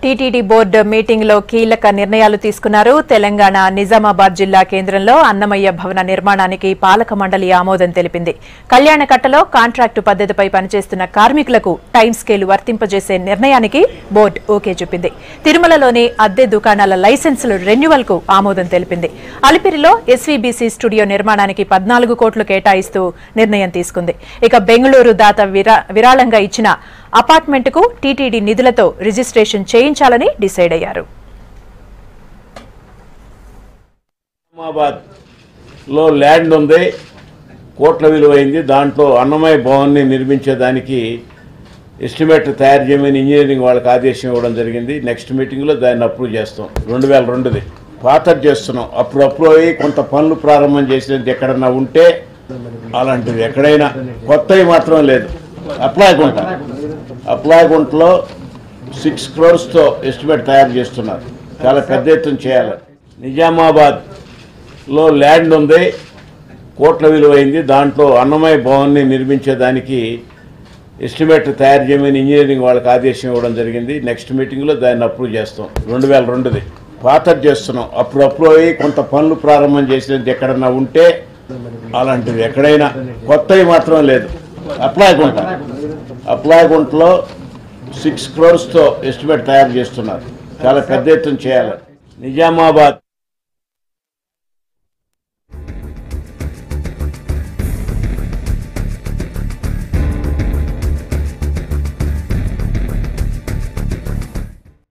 TTD board meeting లో కీలక నిర్ణయాలు తీసుకున్నారు. తెలంగాణ నిజామాబాద్ జిల్లా కేంద్రంలో అన్నమయ్య భవన నిర్మాణానికి పాలక మండలి ఆమోదం తెలిపింది. కళ్యాణకట్టలో కాంట్రాక్టు పద్ధతిపై పనిచేస్తున్న కార్మికులకు టైం స్కేల్ వర్తింపజేసే నిర్ణయానికి బోర్డు ఓకే చెప్పింది. తిరుమలలోని అద్దె దుకాణాల లైసెన్సుల రెన్యువల్ కు ఆమోదం తెలిపింది. అలిపిరిలో ఎస్వీబీసీ స్టూడియో నిర్మాణానికి 14 కోట్లు కేటాయిస్తూ నిర్ణయం తీసుకుంది. ఇక బెంగళూరు దాత విరాళంగా ఇచ్చిన అపార్ట్మెంట్ కు టీటీడీ నిధులతో రిజిస్ట్రేషన్ చేయించాలని డిసైడ్ అయ్యారు. నిజామాబాద్ లో ల్యాండ్ ఉంది, కోట్ల విలువైంది. దాంట్లో అన్నమయ్య భవన్ని నిర్మించేదానికి ఎస్టిమేట్ తయారు చేయమని ఇంజనీరింగ్ వాళ్ళకి ఆదేశం ఇవ్వడం జరిగింది. నెక్స్ట్ మీటింగ్లో దాన్ని అప్రూవ్ చేస్తాం. 2002ది పాతది చేస్తున్నాం. అప్పుడు అయ్యి కొంత పనులు ప్రారంభం చేసినది ఎక్కడన్నా ఉంటే అలాంటిది ఎక్కడైనా కొత్తవి మాత్రం లేదు. అప్లాయగుంటలో 6 crores ఎస్టిమేట్ తయారు చేస్తున్నారు. చాలా పెద్ద ఎత్తున చేయాలి. నిజామాబాద్లో ల్యాండ్ ఉంది, కోట్ల విలువైంది. దాంట్లో అన్నమయ్య భవన్ని నిర్మించేదానికి ఎస్టిమేట్ తయారు చేయమని ఇంజనీరింగ్ వాళ్ళకి ఆదేశం ఇవ్వడం జరిగింది. నెక్స్ట్ మీటింగ్లో దాన్ని అప్రూవ్ చేస్తాం. 2002ది పాతది చేస్తున్నాం. అప్పుడు అయ్యి కొంత పనులు ప్రారంభం చేసినది ఎక్కడన్నా ఉంటే అలాంటిది ఎక్కడైనా కొత్తవి మాత్రం లేదు. అప్లాయగుంటలో 6 crores ఎస్టిమేట్ తయారు చేస్తున్నారు. చాలా పెద్ద ఎత్తున చేయాలి. నిజామాబాద్